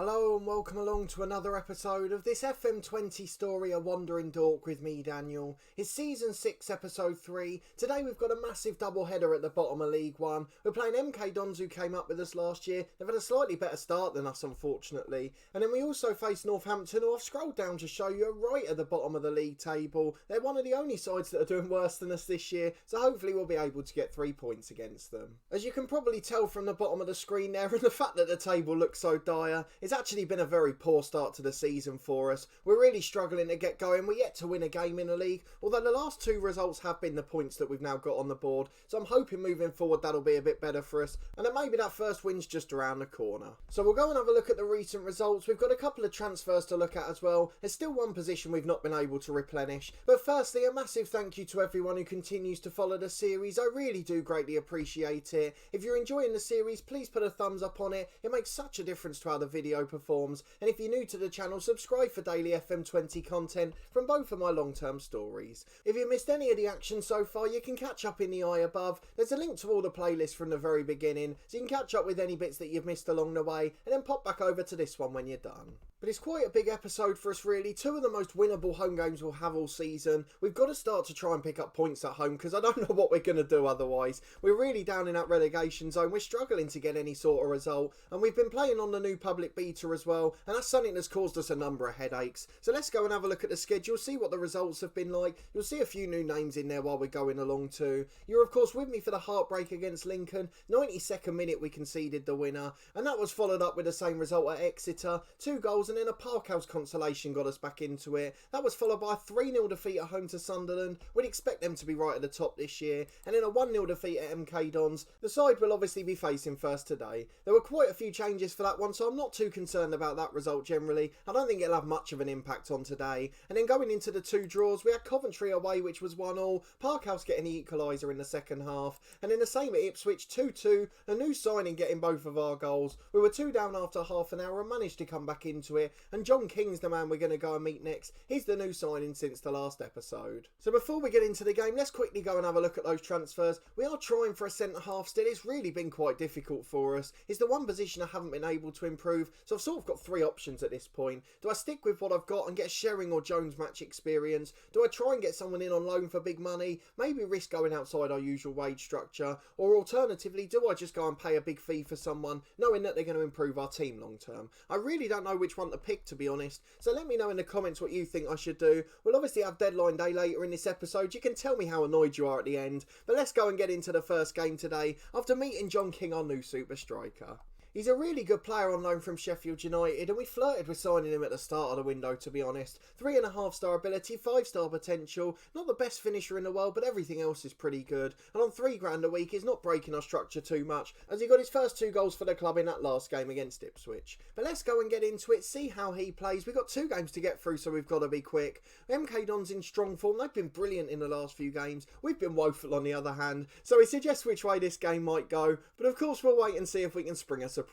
Hello and welcome along to another episode of this FM20 story, A Wandering Dork with me, Daniel. It's Season 6, Episode 3. Today we've got a massive double-header at the bottom of League 1. We're playing MK Dons, who came up with us last year. They've had a slightly better start than us, unfortunately. And then we also face Northampton, who I've scrolled down to show you are right at the bottom of the league table. They're one of the only sides that are doing worse than us this year, so hopefully we'll be able to get 3 points against them. As you can probably tell from the bottom of the screen there, and the fact that the table looks so dire, it's actually been a very poor start to the season for us. We're really struggling to get going. We're yet to win a game in the league, although the last 2 results have been the points that we've now got on the board, so I'm hoping moving forward that'll be a bit better for us, and then maybe that first win's just around the corner. So we'll go and have a look at the recent results. We've got a couple of transfers to look at as well. There's still one position we've not been able to replenish, but firstly a massive thank you to everyone who continues to follow the series. I really do greatly appreciate it. If you're enjoying the series, please put a thumbs up on it. It makes such a difference to how the video performs. And if you're new to the channel, subscribe for daily FM20 content from both of my long-term stories. If you missed any of the action so far, you can catch up in the eye above. There's a link to all the playlists from the very beginning, so you can catch up with any bits that you've missed along the way, and then pop back over to this one when you're done. But it's quite a big episode for us really. 2 of the most winnable home games we'll have all season. We've got to start to try and pick up points at home, because I don't know what we're going to do otherwise. We're really down in that relegation zone. We're struggling to get any sort of result, and we've been playing on the new public beta as well, and that's something that's caused us a number of headaches. So let's go and have a look at the schedule, see what the results have been like. You'll see a few new names in there while we're going along too. You're of course with me for the heartbreak against Lincoln. 92nd minute we conceded the winner, and that was followed up with the same result at Exeter. 2 goals and then a Parkhouse consolation got us back into it. That was followed by a 3-0 defeat at home to Sunderland. We'd expect them to be right at the top this year, and then a 1-0 defeat at MK Dons. The side will obviously be facing first today. There were quite a few changes for that one, so I'm not too concerned about that result generally. I don't think it'll have much of an impact on today. And then going into the 2 draws, we had Coventry away, which was 1-1, Parkhouse getting the equaliser in the second half, and then the same at Ipswich, 2-2, a new signing getting both of our goals. We were 2 down after half an hour and managed to come back into it, and John King's the man we're going to go and meet next. He's the new signing since the last episode. So before we get into the game, let's quickly go and have a look at those transfers. We are trying for a centre half still. It's really been quite difficult for us. It's the one position I haven't been able to improve, so I've sort of got 3 options at this point. Do I stick with what I've got and get Sherring or Jones match experience? Do I try and get someone in on loan for big money? Maybe risk going outside our usual wage structure? Or alternatively, do I just go and pay a big fee for someone, knowing that they're going to improve our team long term? I really don't know which one to pick, to be honest, so let me know in the comments what you think I should do. We'll obviously have deadline day later in this episode. You can tell me how annoyed you are at the end, but let's go and get into the first game today after meeting John King, our new super striker. He's a really good player on loan from Sheffield United, and we flirted with signing him at the start of the window, to be honest. 3.5-star ability, 5-star potential, not the best finisher in the world, but everything else is pretty good. And on £3 a week, he's not breaking our structure too much, as he got his first 2 goals for the club in that last game against Ipswich. But let's go and get into it, see how he plays. We've got 2 games to get through, so we've got to be quick. MK Dons in strong form. They've been brilliant in the last few games. We've been woeful on the other hand, so he suggests which way this game might go, but of course we'll wait and see if we can spring a surprise.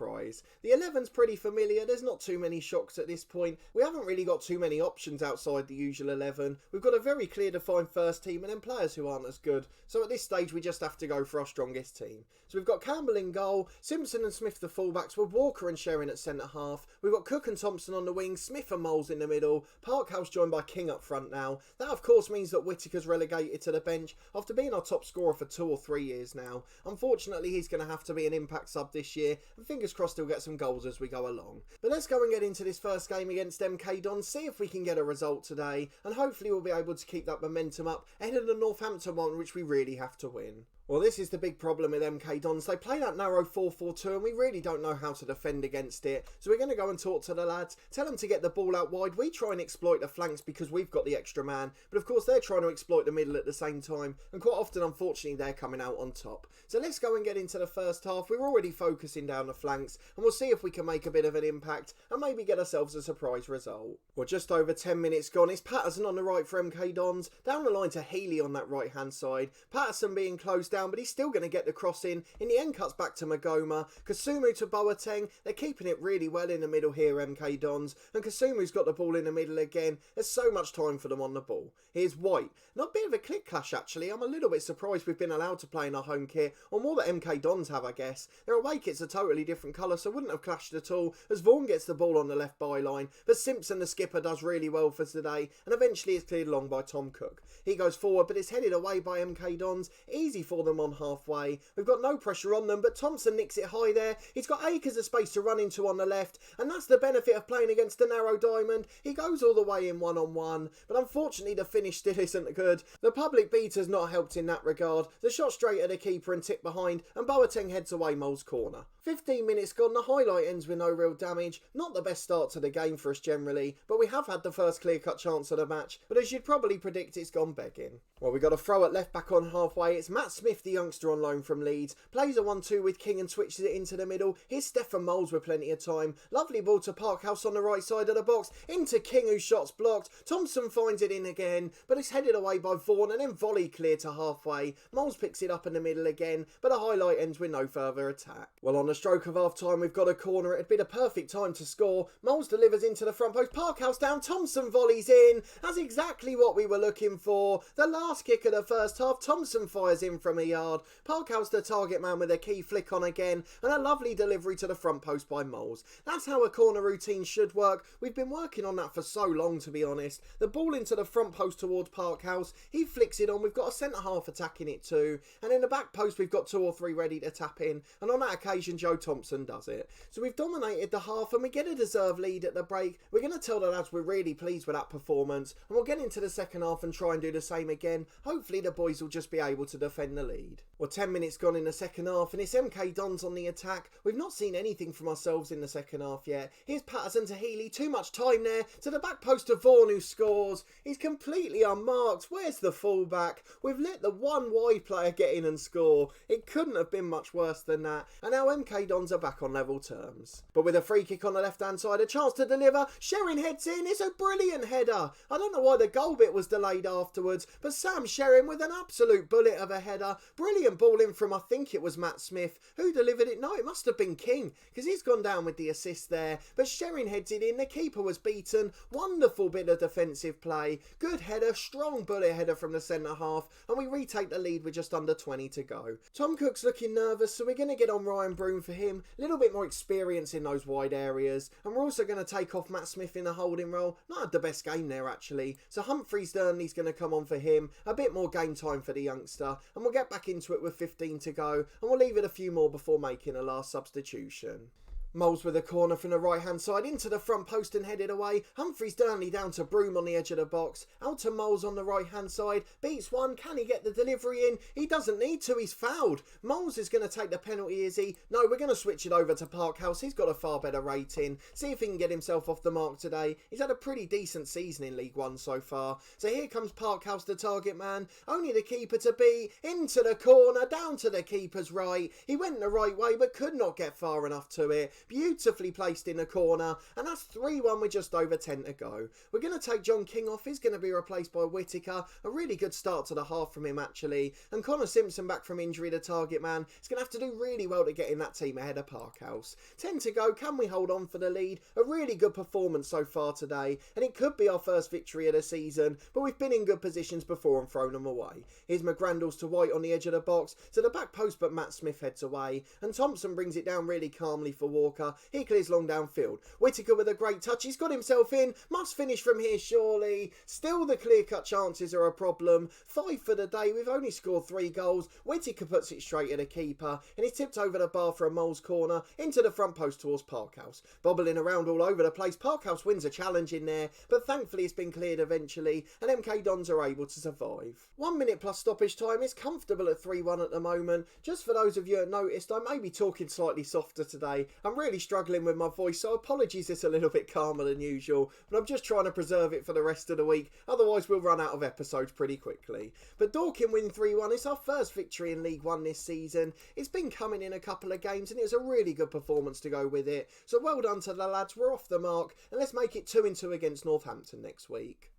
The 11's pretty familiar. There's not too many shocks at this point. We haven't really got too many options outside the usual 11. We've got a very clear defined first team and then players who aren't as good, so at this stage we just have to go for our strongest team. So we've got Campbell in goal, Simpson and Smith the fullbacks, with Walker and Sherring at centre half. We've got Cook and Thompson on the wing, Smith and Moles in the middle, Parkhouse joined by King up front now. That of course means that Whittaker's relegated to the bench after being our top scorer for 2 or 3 years now. Unfortunately he's going to have to be an impact sub this year, and fingers crossed he'll get some goals as we go along. But let's go and get into this first game against MK Dons, see if we can get a result today, and hopefully we'll be able to keep that momentum up ahead of the Northampton one, which we really have to win. Well, this is the big problem with MK Dons. They play that narrow 4-4-2 and we really don't know how to defend against it. So we're going to go and talk to the lads, tell them to get the ball out wide. We try and exploit the flanks because we've got the extra man, but of course they're trying to exploit the middle at the same time, and quite often unfortunately they're coming out on top. So let's go and get into the first half. We're already focusing down the flanks and we'll see if we can make a bit of an impact and maybe get ourselves a surprise result. Well, just over 10 minutes gone. It's Patterson on the right for MK Dons, down the line to Healy on that right hand side. Patterson being close, down, but he's still going to get the cross in the end cuts back to Magoma. Kasumu to Boateng. They're keeping it really well in the middle here, MK Dons. And Kasumu's got the ball in the middle again. There's so much time for them on the ball. Here's White. Not a bit of a click clash, actually. I'm a little bit surprised we've been allowed to play in our home kit, or more that MK Dons have, I guess. Their away kit's a totally different colour, so wouldn't have clashed at all, as Vaughan gets the ball on the left byline. But Simpson, the skipper, does really well for today, and eventually it's cleared along by Tom Cook. He goes forward, but it's headed away by MK Dons. Easy for them on halfway. We've got no pressure on them, but Thompson nicks it high there. He's got acres of space to run into on the left, and that's the benefit of playing against the narrow diamond. He goes all the way in one-on-one, but unfortunately the finish still isn't good. The public beater's not helped in that regard. The shot straight at the keeper and tip behind, and Boateng heads away Mole's corner. 15 minutes gone, the highlight ends with no real damage. Not the best start to the game for us generally, but we have had the first clear-cut chance of the match, but as you'd probably predict, it's gone begging. Well, we got a throw at left back on halfway. It's Matt Smith, the youngster on loan from Leeds. Plays a 1-2 with King and switches it into the middle. Here's Stefan Moles with plenty of time. Lovely ball to Parkhouse on the right side of the box. Into King, whose shot's blocked. Thompson finds it in again, but it's headed away by Vaughan and then volley clear to halfway. Moles picks it up in the middle again, but the highlight ends with no further attack. Well, on the stroke of half time, we've got a corner. It'd be the perfect time to score. Moles delivers into the front post. Parkhouse down. Thompson volleys in. That's exactly what we were looking for. The last kick of the first half, Thompson fires in from a yard. Parkhouse the target man with a key flick on again, and a lovely delivery to the front post by Moles. That's how a corner routine should work. We've been working on that for so long, to be honest. The ball into the front post towards Parkhouse. He flicks it on. We've got a centre-half attacking it too. And in the back post, we've got 2 or 3 ready to tap in. And on that occasion, Joe Thompson does it. So we've dominated the half and we get a deserved lead at the break. We're going to tell the lads we're really pleased with that performance. And we'll get into the second half and try and do the same again. Hopefully the boys will just be able to defend the lead. Well, 10 minutes gone in the second half and it's MK Dons on the attack. We've not seen anything from ourselves in the second half yet. Here's Patterson to Healy. Too much time there. To the back post of Vaughan, who scores. He's completely unmarked. Where's the fullback? We've let the one wide player get in and score. It couldn't have been much worse than that. And now MK Dons are back on level terms. But with a free kick on the left-hand side, a chance to deliver. Sherrin heads in. It's a brilliant header. I don't know why the goal bit was delayed afterwards, but Sam Sherrin with an absolute bullet of a header. Brilliant ball in from, I think it was Matt Smith. Who delivered it? No, it must have been King, because he's gone down with the assist there. But Sherrin heads it in. The keeper was beaten. Wonderful bit of defensive play. Good header. Strong bullet header from the centre-half. And we retake the lead with just under 20 to go. Tom Cook's looking nervous, so we're going to get on Ryan Broom for him. A little bit more experience in those wide areas. And we're also going to take off Matt Smith in the holding role. Not had the best game there, actually. So Humphreys Durnley's going to come on for him. A bit more game time for the youngster. And we'll get back into it with 15 to go. And we'll leave it a few more before making a last substitution. Moles with a corner from the right-hand side into the front post and headed away. Humphreys Durnley down to Broom on the edge of the box. Out to Moles on the right-hand side. Beats one. Can he get the delivery in? He doesn't need to. He's fouled. Moles is going to take the penalty, is he? No, we're going to switch it over to Parkhouse. He's got a far better rating. See if he can get himself off the mark today. He's had a pretty decent season in League One so far. So here comes Parkhouse, the target man. Only the keeper to beat. Into the corner. Down to the keeper's right. He went the right way but could not get far enough to it. Beautifully placed in the corner, and that's 3-1 with just over 10 to go. We're going to take John King off. He's going to be replaced by Whittaker. A really good start to the half from him, actually. And Connor Simpson back from injury, the target man. He's going to have to do really well to get in that team ahead of Parkhouse. 10 to go. Can we hold on for the lead? A really good performance so far today, and it could be our first victory of the season, but we've been in good positions before and thrown them away. Here's McGrandles to White on the edge of the box. To the back post, but Matt Smith heads away, and Thompson brings it down really calmly for Walker. He clears long downfield. Whittaker with a great touch. He's got himself in. Must finish from here, surely. Still the clear-cut chances are a problem. 5 for the day. We've only scored 3 goals. Whittaker puts it straight at the keeper, and he's tipped over the bar for a Moles corner into the front post towards Parkhouse. Bobbling around all over the place. Parkhouse wins a challenge in there, but thankfully it's been cleared eventually, and MK Dons are able to survive. 1 minute plus stoppage time. It's comfortable at 3-1 at the moment. Just for those of you that noticed, I may be talking slightly softer today. I'm really struggling with my voice, so apologies it's a little bit calmer than usual, but I'm just trying to preserve it for the rest of the week, otherwise we'll run out of episodes pretty quickly. But Dorking win 3-1. It's our first victory in League One this season. It's been coming in a couple of games and it was a really good performance to go with it, so well done to the lads. We're off the mark, and let's make it 2-2 against Northampton next week.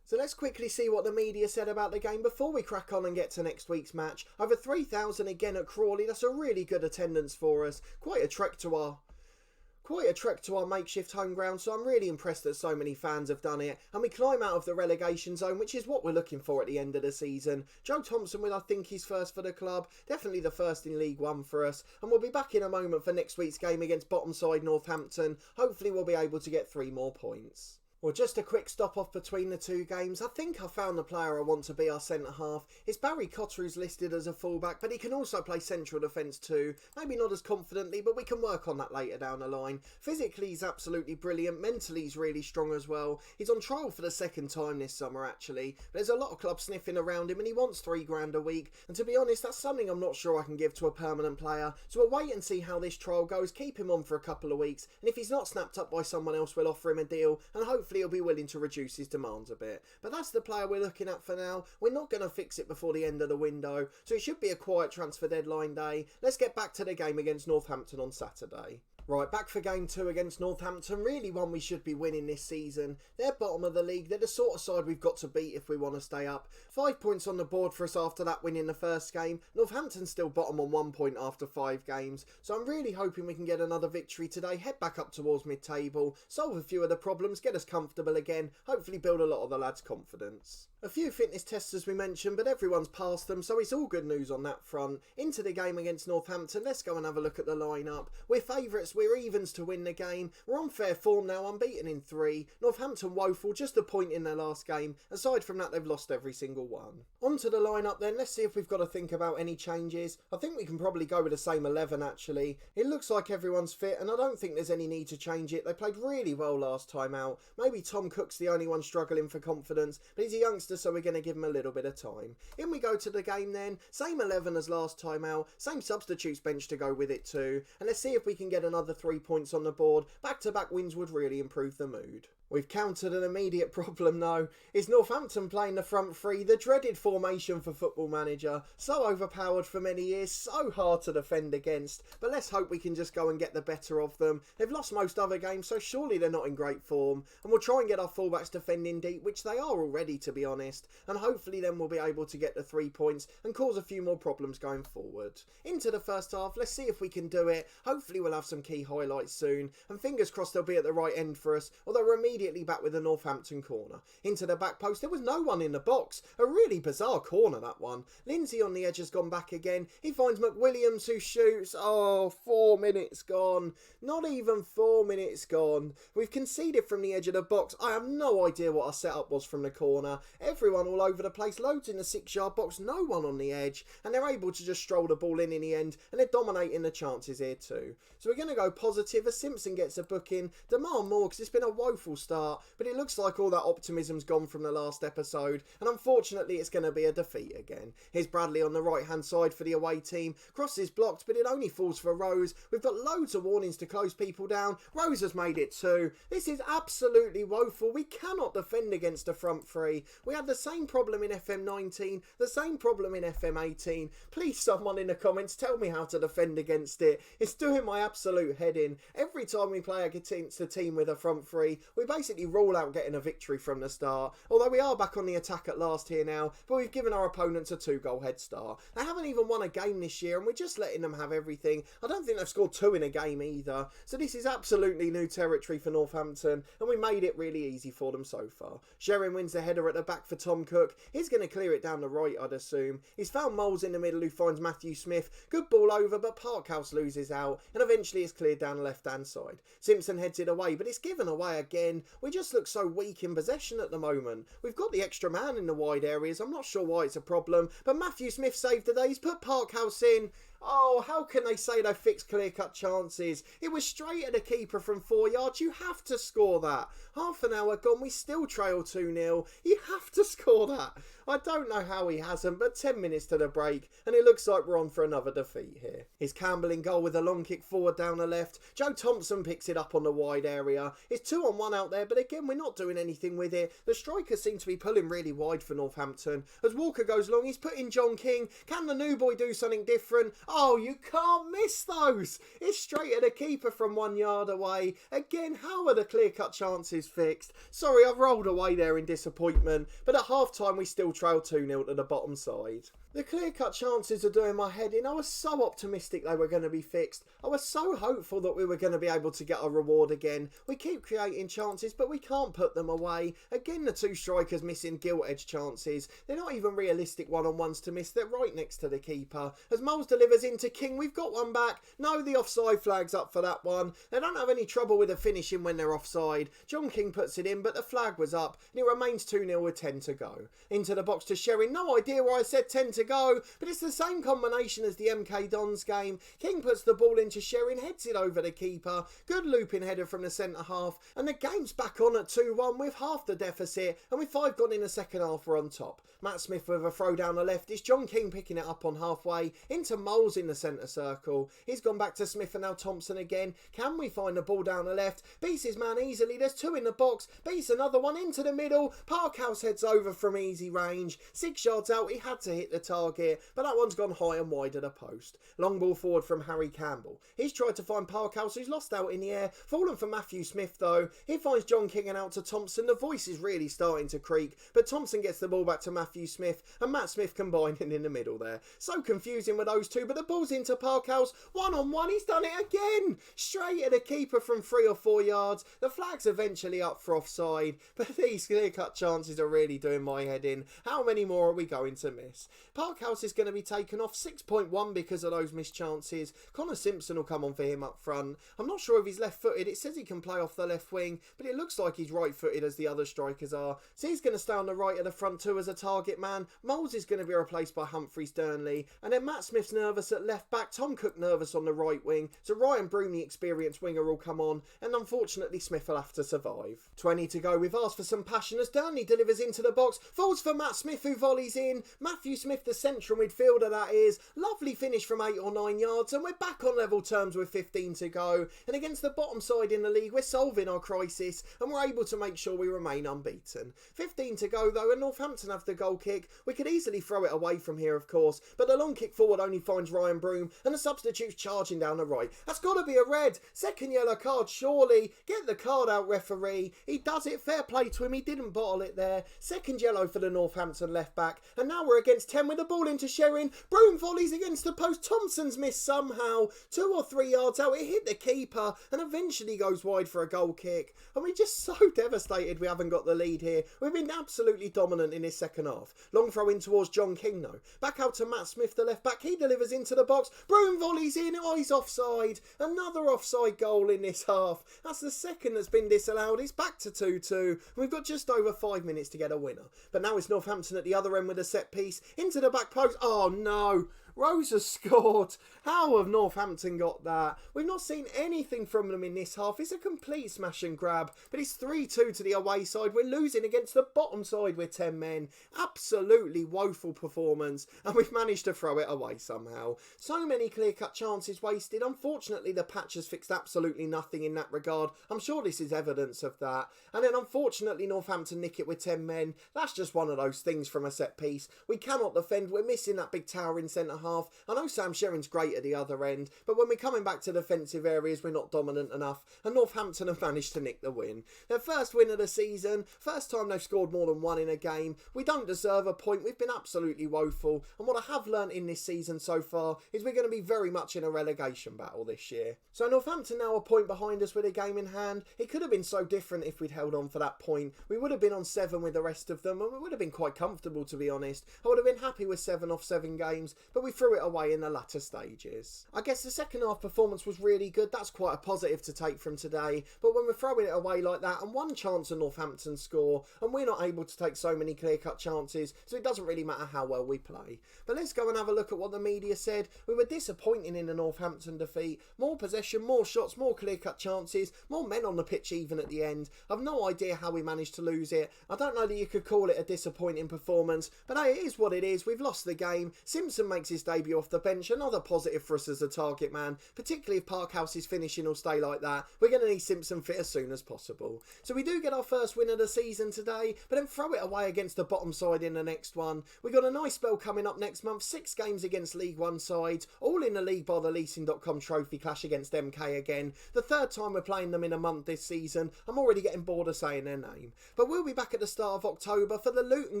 So let's quickly see what the media said about the game before we crack on and get to next week's match. Over 3,000 again at Crawley, that's a really good attendance for us. Quite a trek to our makeshift home ground, so I'm really impressed that so many fans have done it. And we climb out of the relegation zone, which is what we're looking for at the end of the season. Joe Thompson with, I think, his first for the club. Definitely the first in League One for us. And we'll be back in a moment for next week's game against bottom side Northampton. Hopefully we'll be able to get 3 more points. Well, just a quick stop off between the two games. I think I found the player I want to be our centre-half. It's Barry Cotter who's listed as a fullback, but he can also play central defence too. Maybe not as confidently, but we can work on that later down the line. Physically, he's absolutely brilliant. Mentally, he's really strong as well. He's on trial for the 2nd time this summer, actually. There's a lot of clubs sniffing around him, and he wants £3 a week. And to be honest, that's something I'm not sure I can give to a permanent player. So we'll wait and see how this trial goes, keep him on for a couple of weeks, and if he's not snapped up by someone else, we'll offer him a deal, and hopefully he'll be willing to reduce his demands a bit. But that's the player we're looking at for now. We're not going to fix it before the end of the window, so it should be a quiet transfer deadline day. Let's get back to the game against Northampton on Saturday. Right, back for game 2 against Northampton. Really one we should be winning this season. They're bottom of the league. They're the sort of side we've got to beat if we want to stay up. 5 points on the board for us after that win in the first game. Northampton's still bottom on 1 point after 5 games. So I'm really hoping we can get another victory today. Head back up towards mid-table. Solve a few of the problems. Get us comfortable again. Hopefully build a lot of the lads' confidence. A few fitness tests as we mentioned, but everyone's passed them, so it's all good news on that front. Into the game against Northampton, let's go and have a look at the lineup. We're favourites, we're evens to win the game. We're on fair form now, unbeaten in 3. Northampton woeful, just a point in their last game. Aside from that, they've lost every single one. Onto the lineup then, let's see if we've got to think about any changes. I think we can probably go with the same 11 actually. It looks like everyone's fit, and I don't think there's any need to change it. They played really well last time out. Maybe Tom Cook's the only one struggling for confidence, but he's a youngster, so we're going to give him a little bit of time. In we go to the game then. Same 11 as last time out. Same substitutes bench to go with it too. And let's see if we can get another 3 points on the board. Back-to-back wins would really improve the mood. We've countered an immediate problem though. Is Northampton playing the front 3, the dreaded formation for Football Manager. So overpowered for many years, so hard to defend against. But let's hope we can just go and get the better of them. They've lost most other games, so surely they're not in great form. And we'll try and get our fullbacks defending deep, which they are already to be honest. And hopefully then we'll be able to get the 3 points and cause a few more problems going forward. Into the first half, let's see if we can do it. Hopefully we'll have some key highlights soon. And fingers crossed they'll be at the right end for us, although we're immediately back with the Northampton corner. Into the back post, there was no one in the box. A really bizarre corner, that one. Lindsay on the edge has gone back again. He finds McWilliams who shoots. Oh, 4 minutes gone. Not even 4 minutes gone. We've conceded from the edge of the box. I have no idea what our setup was from the corner. Everyone all over the place, loads in the 6-yard box, no one on the edge, and they're able to just stroll the ball in the end, and they're dominating the chances here too. So we're going to go positive as Simpson gets a booking. Demand more because it's been a woeful start, but it looks like all that optimism's gone from the last episode, and unfortunately it's going to be a defeat again. Here's Bradley on the right hand side for the away team. Cross is blocked, but it only falls for Rose. We've got loads of warnings to close people down. Rose has made it too. This is absolutely woeful. We cannot defend against a front 3. We had the same problem in FM19, the same problem in FM18. Please someone in the comments tell me how to defend against it. It's doing my absolute head in. Every time we play against a team with a front 3, we basically rule out getting a victory from the start. Although we are back on the attack at last here now, but we've given our opponents a 2-goal head start. They haven't even won a game this year, and we're just letting them have everything. I don't think they've scored 2 in a game either. So this is absolutely new territory for Northampton, and we made it really easy for them so far. Sherrin wins the header at the back for Tom Cook. He's going to clear it down the right, I'd assume. He's found Moles in the middle who finds Matthew Smith. Good ball over, but Parkhouse loses out, and eventually it's cleared down the left-hand side. Simpson heads it away, but it's given away again. We just look so weak in possession at the moment. We've got the extra man in the wide areas. I'm not sure why it's a problem, but Matthew Smith saved the day. He's put Parkhouse in. Oh, how can they say they fixed clear-cut chances? It was straight at the keeper from 4 yards. You have to score that. Half an hour gone, we still trail 2-0. You have to score that. I don't know how he hasn't, but 10 minutes to the break, and it looks like we're on for another defeat here. It's Campbell in goal with a long kick forward down the left. Joe Thompson picks it up on the wide area. It's 2-on-1 out there, but again, we're not doing anything with it. The strikers seem to be pulling really wide for Northampton. As Walker goes long, he's put in John King. Can the new boy do something different? Oh, you can't miss those. It's straight at the keeper from 1 yard away. Again, how are the clear-cut chances fixed? Sorry, I've rolled away there in disappointment, but at half-time we still trail 2-0 to the bottom side. The clear-cut chances are doing my head in. I was so optimistic they were going to be fixed. I was so hopeful that we were going to be able to get a reward again. We keep creating chances, but we can't put them away. Again, the two strikers missing gilt-edge chances. They're not even realistic one-on-ones to miss. They're right next to the keeper. As Moles delivers into King, we've got one back. No, the offside flag's up for that one. They don't have any trouble with the finishing when they're offside. John King puts it in, but the flag was up, and it remains 2-0 with 10 to go. Into the box to Sherrin. No idea why I said 10 to go, but it's the same combination as the MK Dons game. King puts the ball into Sherrin, heads it over the keeper. Good looping header from the centre half, and the game's back on at 2-1 with half the deficit, and with 5 gone in the second half, we're on top. Matt Smith with a throw down the left. It's John King picking it up on halfway into Moles in the centre circle. He's gone back to Smith and now Thompson again. Can we find the ball down the left? Beats his man easily. There's 2 in the box. Beats another one into the middle. Parkhouse heads over from easy range. 6 yards out. He had to hit the target, but that one's gone high and wide of the post. Long ball forward from Harry Campbell. He's tried to find Parkhouse, who's lost out in the air. Fallen for Matthew Smith though. He finds John King and out to Thompson. The voice is really starting to creak, but Thompson gets the ball back to Matthew Smith, and Matt Smith combining in the middle there. So confusing with those two, but the ball's into Parkhouse. 1-on-1, he's done it again. Straight at the keeper from 3 or 4 yards. The flag's eventually up for offside, but these clear-cut chances are really doing my head in. How many more are we going to miss? Parkhouse is going to be taken off 6.1 because of those missed chances. Connor Simpson will come on for him up front. I'm not sure if he's left-footed. It says he can play off the left wing, but it looks like he's right-footed as the other strikers are. So he's going to stay on the right of the front two as a target man. Moles is going to be replaced by Humphrey Sternley, and then Matt Smith's nervous at left back, Tom Cook nervous on the right wing, so Ryan Broom, the experienced winger, will come on, and unfortunately Smith will have to survive. 20 to go. We've asked for some passion as Sternley delivers into the box, falls for Matt Smith who volleys in. Matthew Smith, the central midfielder that is. Lovely finish from 8 or 9 yards, and we're back on level terms with 15 to go, and against the bottom side in the league we're solving our crisis, and we're able to make sure we remain unbeaten. 15 to go though, and Northampton have the goal kick. We could easily throw it away from here of course, but the long kick forward only finds Ryan Broom, and the substitute's charging down the right. That's got to be a red. Second yellow card surely. Get the card out, referee. He does it. Fair play to him. He didn't bottle it there. Second yellow for the Northampton left back, and now we're against 10 with the ball into Sherrin. Broom volleys against the post. Thompson's missed somehow. 2 or 3 yards out. It hit the keeper and eventually goes wide for a goal kick. And we're just so devastated we haven't got the lead here. We've been absolutely dominant in this second half. Long throw in towards John King though. Back out to Matt Smith, the left back. He delivers into the box. Broom volleys in. Oh, he's offside. Another offside goal in this half. That's the second that's been disallowed. It's back to 2-2. We've got just over 5 minutes to get a winner. But now it's Northampton at the other end with a set piece. Into the back post. Oh no. Rose has scored. How have Northampton got that? We've not seen anything from them in this half. It's a complete smash and grab, but it's 3-2 to the away side. We're losing against the bottom side with 10 men. Absolutely woeful performance, and we've managed to throw it away somehow. So many clear-cut chances wasted. Unfortunately, the patch has fixed absolutely nothing in that regard. I'm sure this is evidence of that. And then unfortunately, Northampton nick it with 10 men. That's just one of those things from a set piece. We cannot defend. We're missing that big tower in centre half. I know Sam Sherrin's great at the other end, but when we're coming back to defensive areas, we're not dominant enough, and Northampton have managed to nick the win. Their first win of the season, first time they've scored more than one in a game. We don't deserve a point. We've been absolutely woeful, and what I have learnt in this season so far is we're going to be very much in a relegation battle this year. So Northampton now a point behind us with a game in hand. It could have been so different if we'd held on for that point. We would have been on 7 with the rest of them, and we would have been quite comfortable, to be honest. I would have been happy with 7 off 7 games, but we threw it away in the latter stages. I guess the second half performance was really good. That's quite a positive to take from today, but when we're throwing it away like that and one chance of Northampton score and we're not able to take so many clear-cut chances, so it doesn't really matter how well we play. But let's go and have a look at what the media said. We were disappointing in the Northampton defeat. More possession, more shots, more clear-cut chances, more men on the pitch even at the end. I've no idea how we managed to lose it. I don't know that you could call it a disappointing performance, but hey, it is what it is. We've lost the game. Simpson makes his debut off the bench, another positive for us as a target man, particularly if Parkhouse's finishing will stay like that. We're going to need Simpson fit as soon as possible. So we do get our first win of the season today, but then throw it away against the bottom side in the next one. We got a nice spell coming up next month, 6 games against League One sides, all in the League by the Leasing.com trophy clash against MK again. The third time we're playing them in a month this season. I'm already getting bored of saying their name. But we'll be back at the start of October for the Luton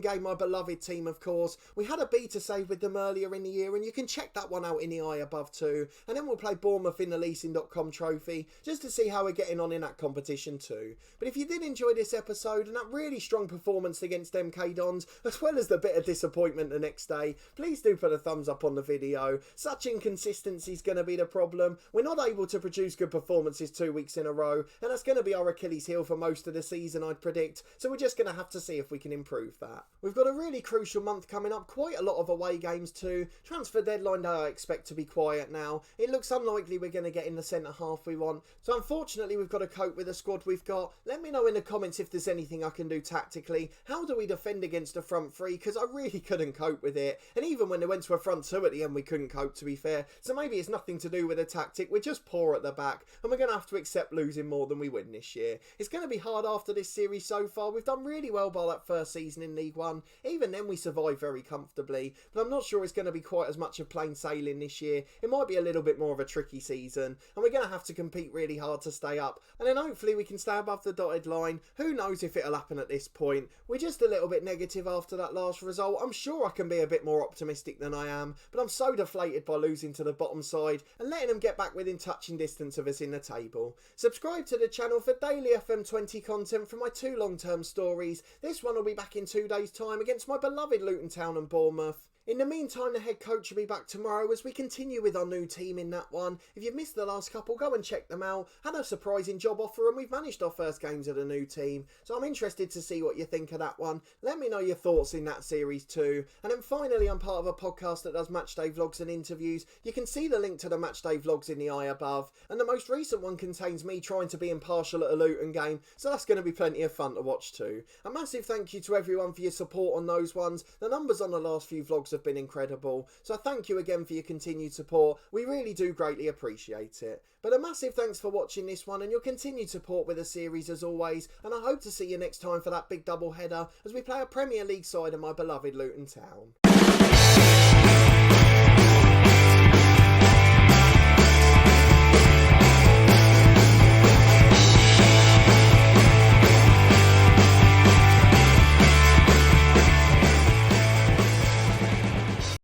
game, my beloved team of course. We had a beta save with them earlier in the year and you can check that one out in the eye above too. And then we'll play Bournemouth in the Leasing.com trophy just to see how we're getting on in that competition too. But if you did enjoy this episode and that really strong performance against MK Dons, as well as the bit of disappointment the next day, please do put a thumbs up on the video. Such inconsistency is going to be the problem. We're not able to produce good performances 2 weeks in a row, and that's going to be our Achilles heel for most of the season, I'd predict. So we're just going to have to see if we can improve that. We've got a really crucial month coming up, quite a lot of away games too. Transfer deadline day I expect to be quiet now. It looks unlikely we're going to get in the centre half we want. So unfortunately we've got to cope with the squad we've got. Let me know in the comments if there's anything I can do tactically. How do we defend against a front three? Because I really couldn't cope with it. And even when they went to a front two at the end we couldn't cope, to be fair. So maybe it's nothing to do with the tactic. We're just poor at the back and we're going to have to accept losing more than we win this year. It's going to be hard after this series so far. We've done really well by that first season in League One. Even then we survived very comfortably. But I'm not sure it's going to be quite as much of plain sailing this year. It might be a little bit more of a tricky season. And we're going to have to compete really hard to stay up. And then hopefully we can stay above the dotted line. Who knows if it'll happen at this point. We're just a little bit negative after that last result. I'm sure I can be a bit more optimistic than I am. But I'm so deflated by losing to the bottom side and letting them get back within touching distance of us in the table. Subscribe to the channel for daily FM20 content from my 2 long-term stories. This one will be back in 2 days' time against my beloved Luton Town and Bournemouth. In the meantime, the head coach will be back tomorrow as we continue with our new team in that one. If you've missed the last couple, go and check them out. Had a surprising job offer and we've managed our first games of the new team. So I'm interested to see what you think of that one. Let me know your thoughts in that series too. And then finally, I'm part of a podcast that does matchday vlogs and interviews. You can see the link to the matchday vlogs in the eye above. And the most recent one contains me trying to be impartial at a Luton game. So that's going to be plenty of fun to watch too. A massive thank you to everyone for your support on those ones. The numbers on the last few vlogs have been incredible, so thank you again for your continued support. We really do greatly appreciate it. But a massive thanks for watching this one and your continued support with the series as always, and I hope to see you next time for that big double header as we play a Premier League side of my beloved Luton Town.